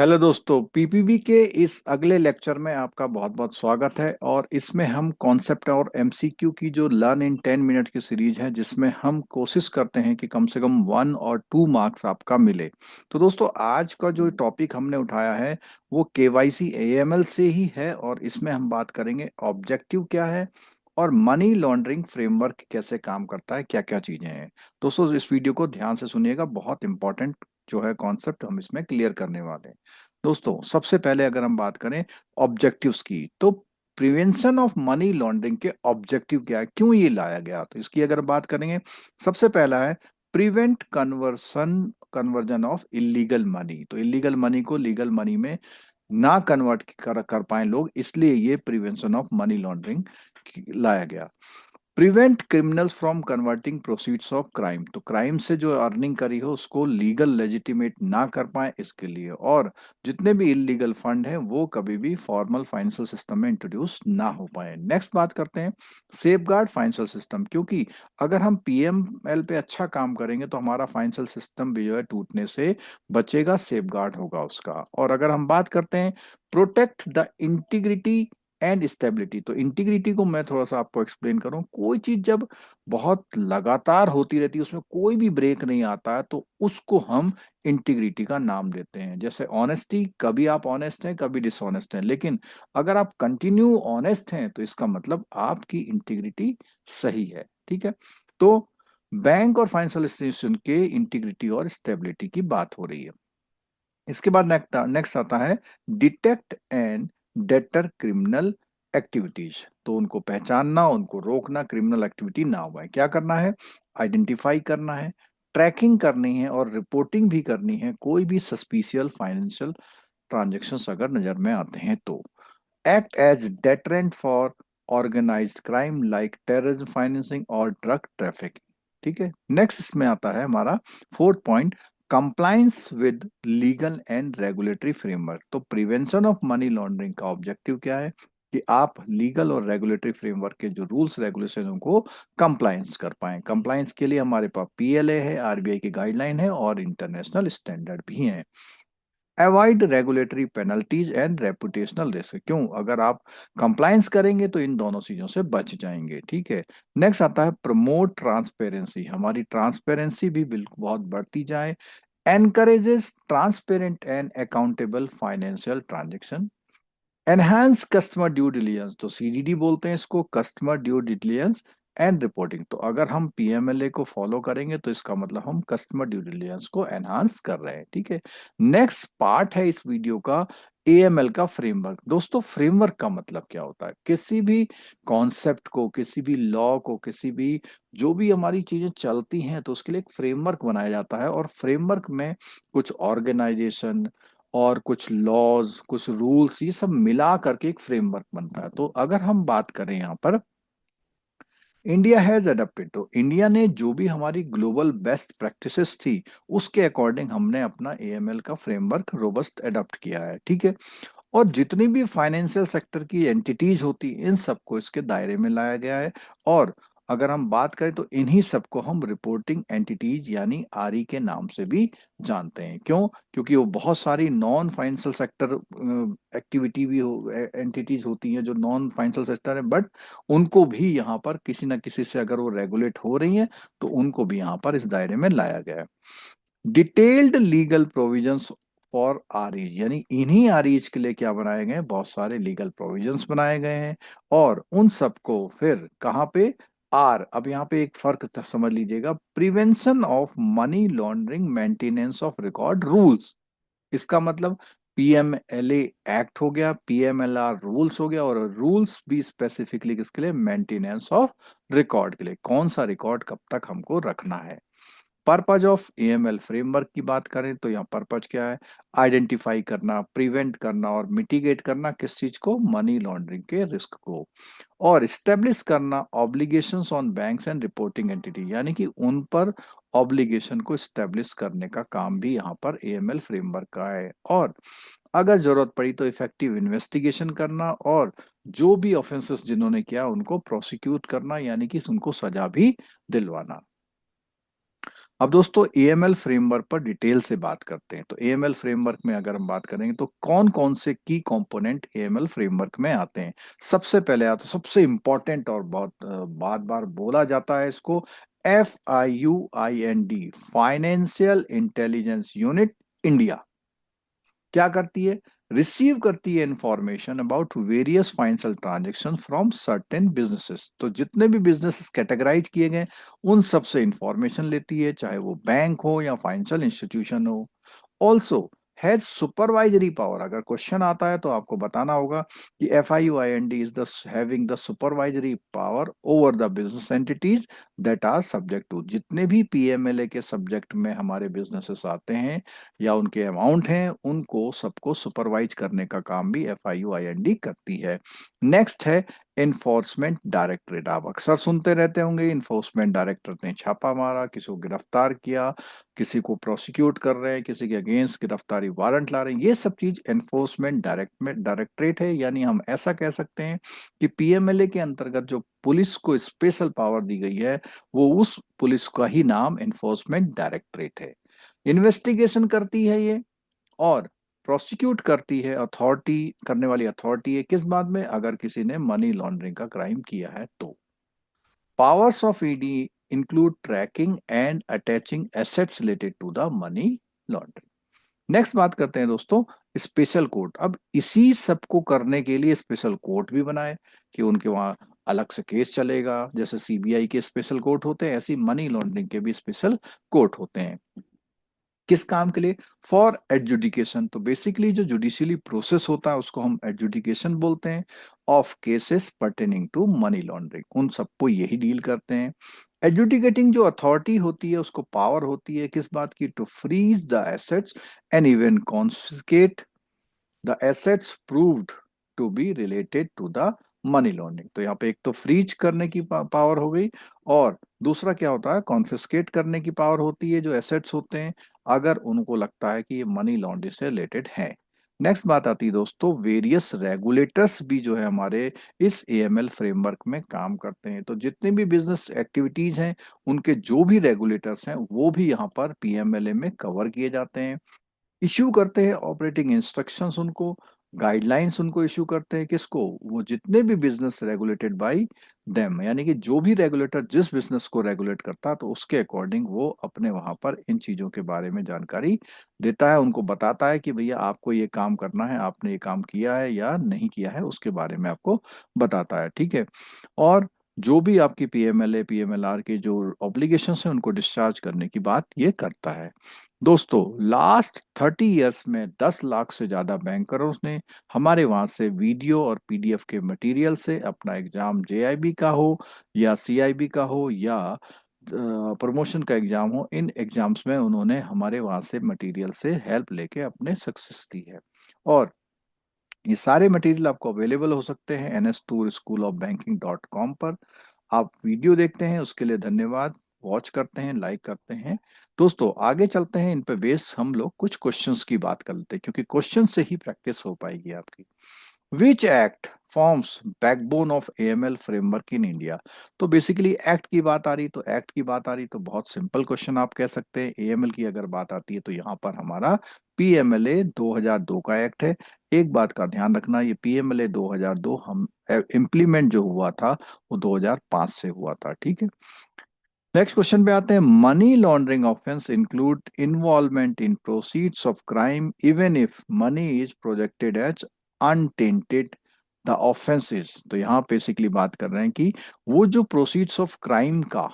Hello दोस्तों, PPB के इस अगले लेक्चर में आपका बहुत बहुत स्वागत है। और इसमें हम कॉन्सेप्ट और एमसीक्यू की जो लर्न इन 10 मिनट की सीरीज है, जिसमें हम कोशिश करते हैं कि कम से कम 1 और 2 मार्क्स आपका मिले। तो दोस्तों, आज का जो टॉपिक हमने उठाया है वो केवाईसी एएमएल से ही है, और इसमें हम बात करेंगे ऑब्जेक्टिव क्या है और मनी लॉन्ड्रिंग फ्रेमवर्क कैसे काम करता है, क्या क्या चीजें हैं। दोस्तों, इस वीडियो को ध्यान से सुनिएगा, बहुत इंपॉर्टेंट जो है कॉन्सेप्ट हम इसमें क्लियर करने वाले हैं। दोस्तों, सबसे पहले अगर हम बात करें ऑब्जेक्टिव्स की, तो प्रिवेंशन ऑफ मनी लॉन्ड्रिंग के ऑब्जेक्टिव क्या है, क्यों ये लाया गया, तो इसकी अगर बात करेंगे, सबसे पहला है prevent conversion of illegal money. तो इलीगल मनी को लीगल मनी में ना कन्वर्ट कर पाए लोग, इसलिए ये प्रिवेंशन ऑफ मनी लॉन्ड्रिंग लाया गया। Prevent criminals from converting proceeds of crime, तो क्राइम से जो अर्निंग करी हो उसको लीगल लेजिटिमेट ना कर पाए इसके लिए। और जितने भी इलीगल फंड हैं वो कभी भी फॉर्मल फाइनेंशियल सिस्टम में इंट्रोड्यूस ना हो पाए। नेक्स्ट बात करते हैं सेफ गार्ड फाइनेंशियल सिस्टम, क्योंकि अगर हम पीएमएल पे अच्छा काम करेंगे तो हमारा फाइनेंशियल सिस्टम भी जो है टूटने से बचेगा, सेफ गार्ड होगा उसका। और अगर हम बात करते हैं protect the integrity and stability, तो इंटीग्रिटी को मैं थोड़ा सा आपको एक्सप्लेन करूं। कोई चीज जब बहुत लगातार होती रहती है, उसमें कोई भी ब्रेक नहीं आता है, तो उसको हम इंटीग्रिटी का नाम देते हैं। जैसे ऑनेस्टी, कभी आप ऑनेस्ट हैं कभी डिसऑनेस्ट हैं, लेकिन अगर आप कंटिन्यू ऑनेस्ट हैं तो इसका मतलब आपकी इंटीग्रिटी सही है। ठीक है, तो बैंक और फाइनेंशियल इंस्टीट्यूशन के इंटीग्रिटी और स्टेबिलिटी की बात हो रही है। इसके बाद नेक्स्ट आता है detect and debtor criminal activities, तो उनको पहचानना, उनको रोकना, क्रिमिनल एक्टिविटी ना हुआ है, क्या करना है, आइडेंटिफाई करना है, ट्रैकिंग करनी है और रिपोर्टिंग भी करनी है कोई भी सस्पिशियल फाइनेंशियल ट्रांजेक्शन्स अगर नजर में आते हैं तो। Act as deterrent for organised crime like terrorism financing और ड्रग ट्रैफिकिंग। ठीक है, नेक्स्ट इसमें आता है हमारा fourth point, compliance with legal and regulatory framework. तो प्रिवेंशन ऑफ मनी लॉन्ड्रिंग का ऑब्जेक्टिव क्या है कि आप लीगल और रेगुलेटरी फ्रेमवर्क के जो रूल्स रेगुलेशन को कंप्लायंस कर पाए। कंप्लायंस के लिए हमारे पास पीएलए है, आरबीआई की गाइडलाइन है और इंटरनेशनल स्टैंडर्ड भी है। Avoid regulatory penalties and reputational risk, क्यों, अगर आप कंप्लायंस करेंगे तो इन दोनों चीजों से बच जाएंगे। ठीक है, नेक्स्ट आता है प्रमोट ट्रांसपेरेंसी, हमारी ट्रांसपेरेंसी भी बिल्कुल बहुत बढ़ती जाए। Encourages transparent and accountable financial transaction. Enhance customer due diligence, तो सीडीडी बोलते हैं इसको, customer due diligence and reporting. तो अगर हम पीएमएलए को फॉलो करेंगे तो इसका मतलब हम कस्टमर ड्यू डिलिजेंस को एनहांस कर रहे हैं। ठीक है, नेक्स्ट पार्ट है इस वीडियो का एएमएल का फ्रेमवर्क। दोस्तों, फ्रेमवर्क का मतलब क्या होता है, किसी भी कॉन्सेप्ट को, किसी भी लॉ को, किसी भी जो भी हमारी चीजें चलती हैं तो उसके लिए एक फ्रेमवर्क बनाया जाता है। और फ्रेमवर्क में कुछ ऑर्गेनाइजेशन और कुछ लॉज, कुछ रूल्स, ये सब मिला करके एक फ्रेमवर्क बनता है। तो अगर हम बात करें यहाँ पर इंडिया हैज अडेप्टेड, तो इंडिया ने जो भी हमारी ग्लोबल बेस्ट प्रैक्टिसेस थी उसके अकॉर्डिंग हमने अपना एएमएल का फ्रेमवर्क रोबस्ट अडॉप्ट किया है। ठीक है, और जितनी भी फाइनेंशियल सेक्टर की एंटिटीज होती इन सबको इसके दायरे में लाया गया है। और अगर हम बात करें तो इन्हीं सबको हम रिपोर्टिंग एंटिटीज यानी आरई के नाम से भी जानते हैं। क्यों, क्योंकि वो बहुत सारी नॉन फाइनेंशियल सेक्टर एक्टिविटी भी हो एंटिटीज होती हैं जो नॉन फाइनेंशियल सेक्टर है, बट उनको भी यहाँ पर किसी ना किसी से अगर वो रेगुलेट हो रही हैं तो उनको भी यहाँ पर इस दायरे में लाया गया है। डिटेल्ड लीगल प्रोविजंस फॉर आरईज, यानी इन्हीं आरईज के लिए क्या बनाए गए हैं, बहुत सारे लीगल प्रोविजंस बनाए गए हैं। और उन सबको फिर कहाँ पे, आर, अब यहाँ पे एक फर्क समझ लीजिएगा, prevention of money laundering, maintenance of record rules. इसका मतलब पीएमएलए एक्ट हो गया, पीएमएलआर रूल्स हो गया, और रूल्स भी स्पेसिफिकली किसके लिए, मेंटेनेंस ऑफ रिकॉर्ड के लिए, कौन सा रिकॉर्ड कब तक हमको रखना है। पर्पज ऑफ एएमएल फ्रेमवर्क की बात करें तो यहाँ पर्पज क्या है, आइडेंटिफाई करना, प्रिवेंट करना और मिटिगेट करना, किस चीज को, मनी लॉन्ड्रिंग के रिस्क को। और स्टेब्लिश करना obligations on banks and reporting entity, यानी कि उन पर ऑब्लिगेशन को स्टेब्लिश करने का काम भी यहाँ पर एएमएल फ्रेमवर्क का है। और अगर जरूरत पड़ी तो इफेक्टिव इन्वेस्टिगेशन करना, और जो भी ऑफेंसेस जिन्होंने किया उनको प्रोसिक्यूट करना, यानी कि उनको सजा भी दिलवाना। अब दोस्तों एएमएल फ्रेमवर्क पर डिटेल से बात करते हैं। तो एएमएल फ्रेमवर्क में अगर हम बात करेंगे तो कौन कौन से की कंपोनेंट एएमएल फ्रेमवर्क में आते हैं। सबसे पहले आता सबसे इंपॉर्टेंट और बहुत बार बार बोला जाता है इसको, FIUIND, financial intelligence unit India. क्या करती है? रिसीव करती है information about various financial transaction from certain businesses. तो जितने भी बिजनेसेस कैटेगराइज किए गए उन सब से इंफॉर्मेशन लेती है, चाहे वो बैंक हो या फाइनेंशियल इंस्टीट्यूशन हो। Also has supervisory power. अगर क्वेश्चन आता है तो आपको बताना होगा कि FIUIND is the having the supervisory power over the business entities that are subject to. जितने भी PMLA के सब्जेक्ट में हमारे बिजनेसेस आते हैं या उनके अमाउंट हैं, उनको सबको सुपरवाइज करने का काम भी FIUIND करती है। नेक्स्ट है इन्फोर्समेंट डायरेक्टरेट। आप अक्सर सुनते रहते होंगे इन्फोर्समेंट डायरेक्टरेट ने छापा मारा, किसी को गिरफ्तार किया, किसी को प्रोसिक्यूट कर रहे हैं, किसी के अगेंस्ट गिरफ्तारी वारंट ला रहे हैं। ये सब चीज एनफोर्समेंट डायरेक्टरेट है। यानी हम ऐसा कह सकते हैं कि PMLA के अंतर्गत जो पुलिस को स्पेशल पावर दी गई है, वो उस पुलिस का ही नाम एनफोर्समेंट डायरेक्टरेट है। इन्वेस्टिगेशन करती है ये, और प्रोसिक्यूट करती है। अथॉरिटी करने वाली अथॉरिटी है किस बात में? अगर किसी ने मनी लॉन्ड्रिंग का क्राइम किया है तो। Powers of ED include tracking and attaching assets related to the money laundering. Next बात करते हैं दोस्तों स्पेशल कोर्ट। अब इसी सब को करने के लिए स्पेशल कोर्ट भी बनाए कि उनके वहां अलग से केस चलेगा। जैसे CBI के स्पेशल कोर्ट होते हैं, ऐसी मनी लॉन्ड्रिंग के भी स्पेशल कोर्ट होते हैं। किस काम के लिए? For adjudication. तो बेसिकली जो जुडिशियली प्रोसेस होता है उसको हम एडजुडिकेशन बोलते हैं, of cases pertaining to money laundering. उन सबको यही डील करते हैं। एडजुडिकेटिंग जो अथॉरिटी होती है उसको पावर होती है किस बात की? To freeze the assets and even confiscate the assets proved to be related to the money laundering. तो यहाँ पे एक तो फ्रीज करने की पावर हो गई, और दूसरा क्या होता है? कॉन्फिस्केट करने की पावर होती है जो एसेट्स होते हैं, अगर उनको लगता है कि ये मनी लॉन्ड्रिंग से रिलेटेड है। नेक्स्ट बात आती है दोस्तों वेरियस रेगुलेटर्स भी जो है हमारे इस AML फ्रेमवर्क में काम करते हैं। तो जितने भी बिजनेस एक्टिविटीज हैं उनके जो भी रेगुलेटर्स हैं वो भी यहाँ पर PMLA में कवर किए जाते हैं। इश्यू करते हैं ऑपरेटिंग इंस्ट्रक्शंस उनको, गाइडलाइंस उनको इश्यू करते हैं किसको? वो जितने भी बिजनेस रेगुलेटेड बाय देम। यानी कि जो भी रेगुलेटर जिस बिजनेस को रेगुलेट करता है तो उसके अकॉर्डिंग वो अपने वहां पर इन चीजों के बारे में जानकारी देता है, उनको बताता है कि भैया आपको ये काम करना है, आपने ये काम किया है या नहीं किया है, उसके बारे में आपको बताता है। ठीक है। और जो भी आपकी PMLA PMLR के जो ऑब्लिगेशन है उनको डिस्चार्ज करने की बात ये करता है। दोस्तों लास्ट 30 इयर्स में 10 लाख से ज्यादा बैंकर्स ने हमारे वहां से वीडियो और PDF के मटेरियल से अपना एग्जाम JIB का हो या CIB का हो या प्रमोशन का एग्जाम हो, इन एग्जाम्स में उन्होंने हमारे वहां से मटेरियल से हेल्प लेके अपने सक्सेस दी है। और ये सारे मटेरियल आपको अवेलेबल हो सकते हैं NSTourSchoolofBanking.com पर। आप वीडियो देखते हैं उसके लिए धन्यवाद, वॉच करते हैं, लाइक करते हैं। दोस्तों आगे चलते हैं, इन पे बेस हम लोग कुछ क्वेश्चंस की बात कर लेते हैं क्योंकि क्वेश्चन से ही प्रैक्टिस हो पाएगी आपकी। Which act forms backbone of AML framework in India? तो बेसिकली एक्ट की बात आ रही तो एक्ट की बात आ रही तो बहुत सिंपल क्वेश्चन आप कह सकते हैं। AML की अगर बात आती है तो यहाँ पर हमारा PMLA 2002 का एक्ट है। एक बात का ध्यान रखना, ये PMLA 2002 हम इम्प्लीमेंट जो हुआ था वो 2005 से हुआ था। ठीक है। नेक्स्ट क्वेश्चन पे आते हैं। Money laundering offence include involvement in proceeds of crime even if money is projected as untainted the offences. तो यहाँ बेसिकली बात कर रहे हैं कि वो जो प्रोसीड्स ऑफ क्राइम का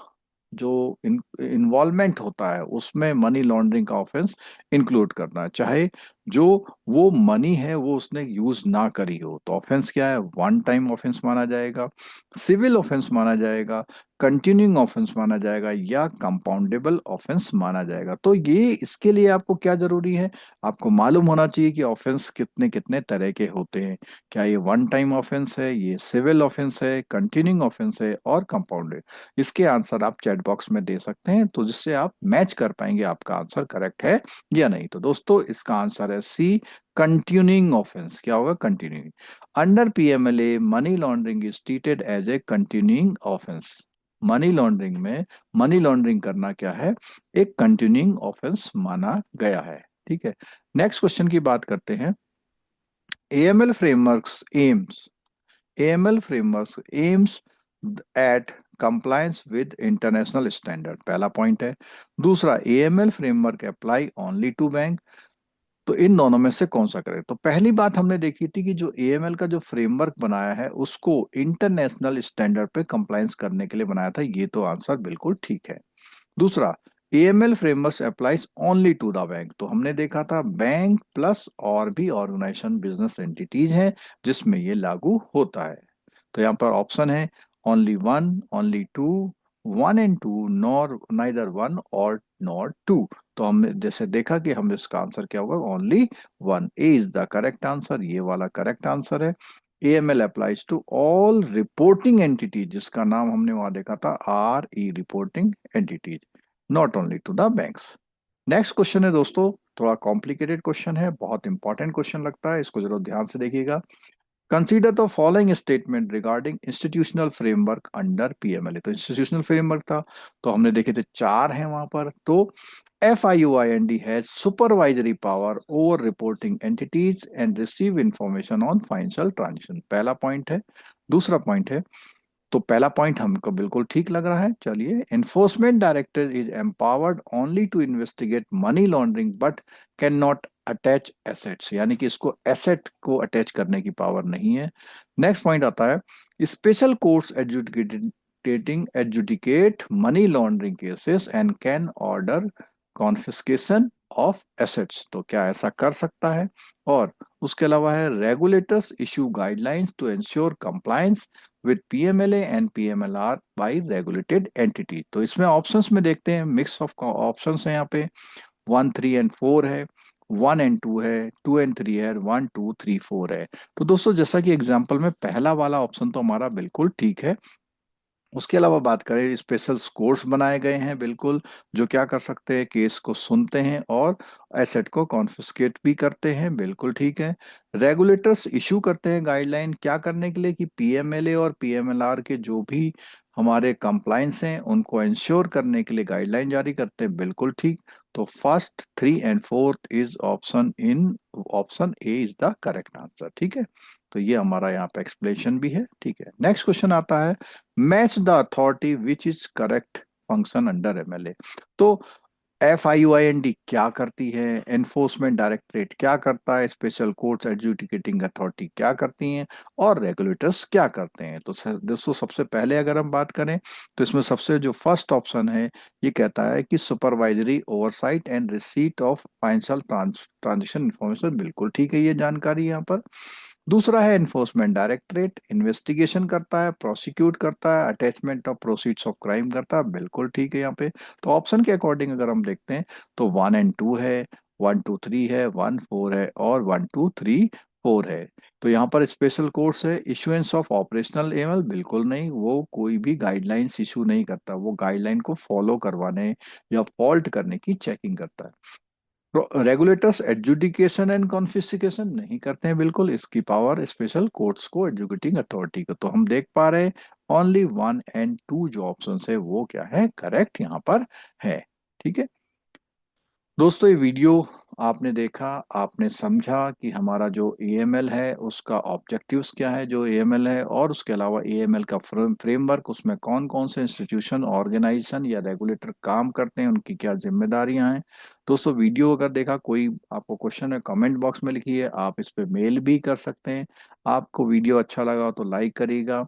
जो इन्वॉल्वमेंट होता है उसमें मनी लॉन्ड्रिंग का ऑफेंस इंक्लूड करना है, चाहे जो वो मनी है वो उसने यूज ना करी हो। तो ऑफेंस क्या है? वन टाइम ऑफेंस माना जाएगा, सिविल ऑफेंस माना जाएगा, कंटिन्यूइंग ऑफेंस माना जाएगा या कंपाउंडेबल ऑफेंस माना जाएगा। तो ये इसके लिए आपको क्या जरूरी है? आपको मालूम होना चाहिए कि ऑफेंस कितने कितने तरह के होते हैं। क्या ये वन टाइम ऑफेंस है, ये सिविल ऑफेंस है, कंटिन्यूइंग ऑफेंस है और कंपाउंडेड? इसके आंसर आप चैट बॉक्स में दे सकते हैं तो जिससे आप मैच कर पाएंगे आपका आंसर करेक्ट है या नहीं। तो दोस्तों इसका आंसर है C, कंटिन्यूइंग ऑफेंस। क्या होगा? Continuing. Under PMLA money laundering is treated as a continuing offence. Money laundering में मनी लॉन्ड्रिंग करना क्या है, एक कंटिन्यूइंग ऑफेंस माना गया है। ठीक है, नेक्स्ट क्वेश्चन की बात करते हैं। AML frameworks AIIMS AML frameworks aims at compliance with international standard, पहला पॉइंट है। दूसरा, AML framework apply only to bank। तो इन दोनों में से कौन सा करें? तो पहली बात हमने देखी थी कि जो AML का जो फ्रेमवर्क बनाया है उसको इंटरनेशनल स्टैंडर्ड पे कंप्लायंस करने के लिए बनाया था, ये तो आंसर बिल्कुल ठीक है। दूसरा, AML framework applies only to the bank. तो हमने देखा था बैंक प्लस और भी ऑर्गेनाइजेशन बिजनेस एंटिटीज हैं जिसमें ये लागू होता है। तो यहाँ पर ऑप्शन है only one, only two, one and two, nor neither one और नॉर टू। तो हमने जैसे देखा कि हम इसका आंसर क्या होगा, only one. A is the correct answer, ये वाला करेक्ट आंसर है। AML applies to all reporting entities, जिसका नाम हमने वहां देखा था RE reporting entities, not only to the banks. Next question है दोस्तों, थोड़ा कॉम्प्लिकेटेड क्वेश्चन है, बहुत इंपॉर्टेंट क्वेश्चन लगता है, इसको जरूर ध्यान से देखिएगा। Consider the following statement regarding institutional framework under PMLA। तो इंस्टीट्यूशनल फ्रेमवर्क था, तो हमने देखे थे चार हैं वहां पर। तो FIUIND has supervisory power over reporting entities and receive information on financial transaction, पहला पॉइंट है। दूसरा पॉइंट है, तो पहला पॉइंट हमको बिल्कुल ठीक लग रहा है। चलिए, enforcement director is empowered only to investigate money laundering but can not attach assets, यानी कि इसको एसेट को अटैच करने की पावर नहीं है। नेक्स्ट पॉइंट आता है, special courts adjudicate money laundering cases and can order confiscation of assets. तो क्या ऐसा कर सकता है? और उसके अलावा है, regulators issue guidelines to ensure compliance with PMLA and PMLR by regulated entity. तो इसमें ऑप्शंस में देखते हैं, मिक्स ऑफ ऑप्शंस है यहाँ पे, 1, 3 एंड 4 है, 1 एंड 2 है, 2 एंड 3 है, 1, 2, 3, 4 है। तो दोस्तों जैसा कि एग्जाम्पल में पहला वाला ऑप्शन तो हमारा बिल्कुल ठीक है। उसके अलावा बात करें, स्पेशल कोर्ट्स बनाए गए हैं बिल्कुल, जो क्या कर सकते हैं, केस को सुनते हैं और एसेट को कॉन्फिस्केट भी करते हैं, बिल्कुल ठीक है। रेगुलेटर्स इशू करते हैं गाइडलाइन क्या करने के लिए, कि PMLA और PMLR के जो भी हमारे कंप्लाइंस हैं उनको इंश्योर करने के लिए गाइडलाइन जारी करते हैं, बिल्कुल ठीक। तो first, 3 and 4 is option A is the correct answer, ठीक है। तो ये हमारा यहाँ पे एक्सप्लेनेशन भी है, ठीक है। नेक्स्ट क्वेश्चन आता है, match the authority which is correct function under MLA। तो FIUIND क्या करती है, एनफोर्समेंट डायरेक्टरेट क्या करता है, स्पेशल कोर्ट्स एडजुडिकेटिंग अथॉरिटी क्या करती हैं, और रेगुलेटर्स क्या करते हैं। तो दोस्तों सबसे पहले अगर हम बात करें, तो इसमें सबसे जो फर्स्ट ऑप्शन है, ये कहता है कि supervisory oversight and receipt of financial transaction information, बिल्कुल ठीक है ये जानकारी यहाँ पर। दूसरा है, एनफोर्समेंट डायरेक्टरेट इन्वेस्टिगेशन करता है, प्रोसिक्यूट करता है, attachment of proceeds of crime करता है, बिल्कुल ठीक है यहाँ पे। तो ऑप्शन के अकॉर्डिंग अगर हम देखते हैं, तो 1 एंड 2 है, 1, 2, 3 है, 1, 4 है, और 1, 2, 3, 4 है। तो यहाँ पर स्पेशल कोर्स है, इशुएंस ऑफ ऑपरेशनल एमएल, बिल्कुल नहीं, वो कोई भी गाइडलाइंस इशू नहीं करता, वो गाइडलाइन को फॉलो करवाने या फॉल्ट करने की चेकिंग करता है। रेगुलेटर्स एडजुडिकेशन एंड कॉन्फिस्केशन नहीं करते हैं, बिल्कुल, इसकी पावर स्पेशल कोर्ट्स को, एजुकेटिंग अथॉरिटी को। तो हम देख पा रहे हैं ओनली 1 एंड 2 जो ऑप्शन है वो क्या है, करेक्ट यहाँ पर है, ठीक है। दोस्तों ये वीडियो आपने देखा, आपने समझा कि हमारा जो AML है उसका ऑब्जेक्टिव्स क्या है, जो AML है, और उसके अलावा AML का फ्रेमवर्क, उसमें कौन कौन से इंस्टीट्यूशन, ऑर्गेनाइजेशन या रेगुलेटर काम करते हैं, उनकी क्या जिम्मेदारियां हैं। दोस्तों वीडियो अगर देखा, कोई आपको क्वेश्चन है, कमेंट बॉक्स में लिखिए, आप इस पे मेल भी कर सकते हैं। आपको वीडियो अच्छा लगा तो लाइक करिएगा,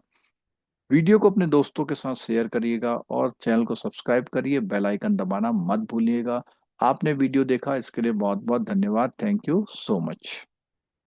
वीडियो को अपने दोस्तों के साथ शेयर करिएगा, और चैनल को सब्सक्राइब करिए, बेल आइकन दबाना मत भूलिएगा। आपने वीडियो देखा इसके लिए बहुत बहुत धन्यवाद, थैंक यू सो मच।